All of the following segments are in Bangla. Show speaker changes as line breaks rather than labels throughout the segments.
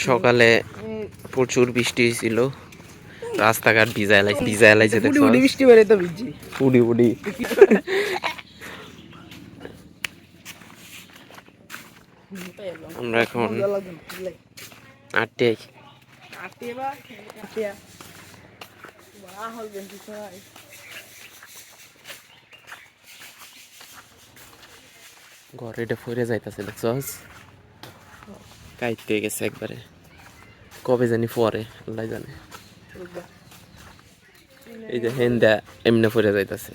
সকালে প্রচুর বৃষ্টি হয়েছিল, রাস্তাঘাট ভিজায় লাইছে বৃষ্টি বেড়ে তো ভিজি উড়ি উড়ি। আমরা এখন ঘরে এটা ফিরে যাইতেছে, দেখছস কাইতে গেছে একবারে, কবে জানি পরে আল্লাহ জানে। এই যে হেন্দা এমনি ফিরে যাইতেছে।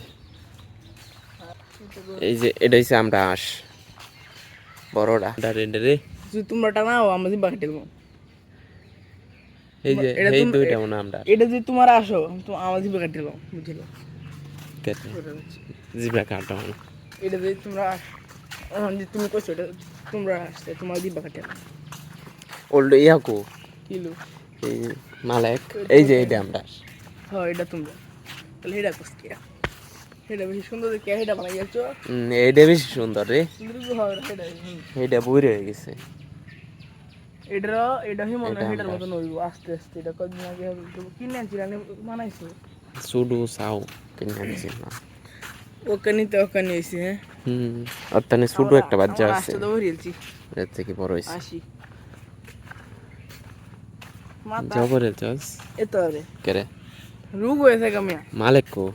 এই যে এটা হচ্ছে আমরা আস বড়টা রে,
তোমরা টানাও আমাদের বাকি
এই যে এই দুইটা মনে আমরা
এটা যদি তোমার আসো তো আমাদের বাকি দিলাম বুঝলো
কেটে জিবা কাটা।
এটা যদি তোমরা যে তুমি কইছো এটা তোমরা আসতে তোমার দিবা কাটে
ওল্ড ইয়াকো
কিলো
এই মালিক এই যে এইটা আমরা
হ্যাঁ এটা তোমরা তাহলে এটা কষ্ট কি এটা বেশি সুন্দর দেখে এটা বানাইছো।
এইটা বেশি সুন্দর রে, এইটা বুইরে হয়ে গেছে।
এটা হি মনে হয় এটার মতন হইব আস্তে আস্তে। এটা কদিন আগে কিনে আনছি রানে বানাইছো
সুডু সাউ কিনে আনছি না
ওখানে হয়েছে। হ্যাঁ
অত্যানে সুডু একটা বাচ্চা আছে,
তো ভরিয়েছি
এর থেকে বড় হইছে।
আসি
জবরে চস
এতো রে
কেরে
রুগ হয়েছে কামিয়া
মালিক কো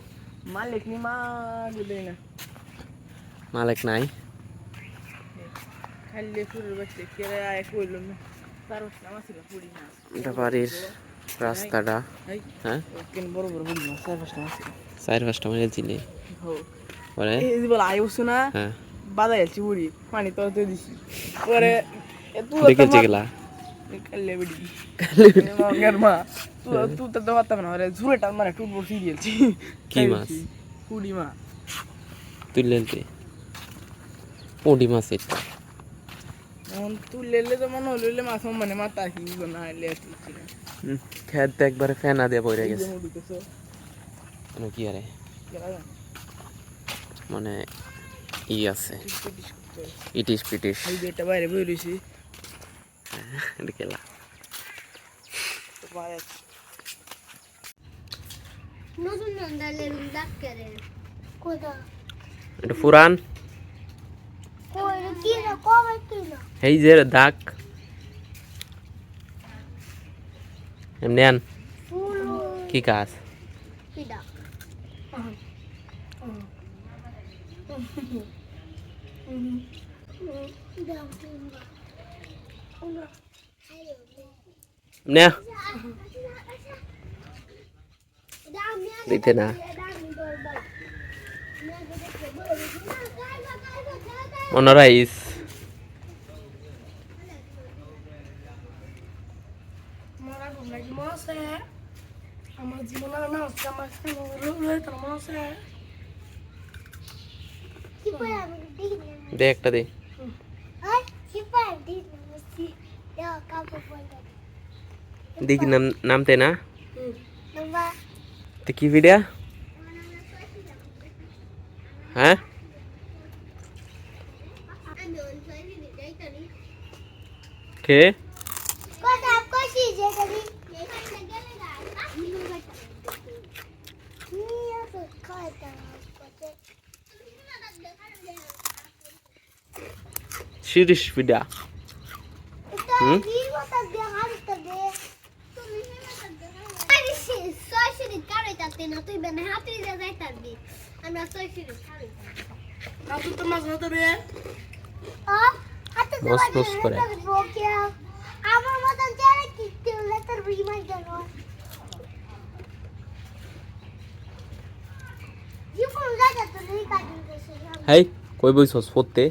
মালিক নি মা গুদেই না
মালিক নাই
খালি ফুলের বাচ্চা কেরে আয় কইলো না তার নাম ছিল পুরি না
এটা বাড়ির রাস্তাটা। হ্যাঁ
কেন বড় বড় পুরি না চার পাঁচটা আছে,
চার পাঁচটা মানে চিনি পরে
এই বল আই বসু না
হ্যাঁ
বাদাই আছি পুরি পানি তো দিছি পরে
দেখেছি গেলা
কালে বিডি মঙ্গের মা তুই তো বাতাম না রে ঝুরেটা মানে টুট বসি দিয়েছি।
কি মাছ?
পুরি মা
তুললেনতে পুঁটি মাছ এটা
তুললে তো মনে হইলে মাছ মানে মাথা কি না এলে
খেত একবারে ফেনা দিয়ে পড়ে গেছে। কি আরে মানে ই আছে ইটিস পিটিস
এটা বাইরে বই রয়েছি
খেলা এটা পুরান এই যে দাগ এমনি আন কি কাজ নে দিতে না মনোরাইস
আমার জীবনের না
দে একটা দে দেখি নামতে না তো কি ভিডিও হ্যাঁ কে সিরিজ ভিডিও মস করে হাই কই বইছস পড়তে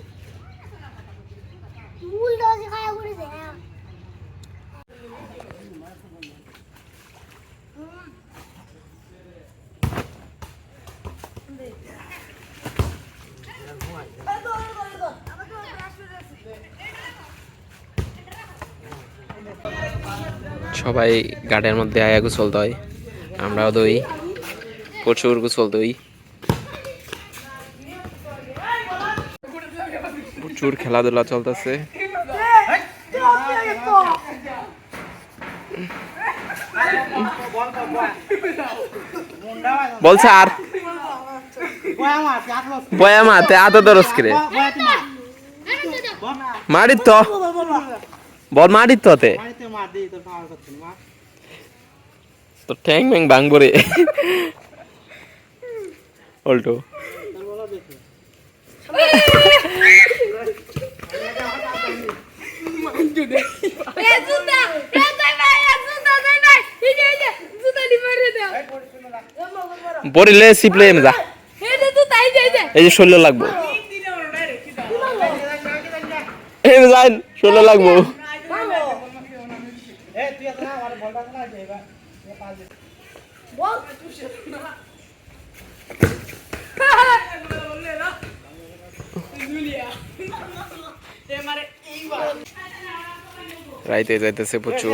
সবাই গাড়ির মধ্যে আয়া গোসল দই, আমরাও দই, প্রচুর গোসল দই। প্রচুর খেলাধুলা চলতেছে। বলছে আর বয়া মাতে আত দরস করে মারিত তো বল মারিত তোতে তো ঠ্যাং ম্যাং ভাঙবো রে উল্টো বরিলে সিপলে এনে যা এই যে 16 লাগবো এই যাইন 16 লাগবো রাইতে যাইতেছে প্রচুর।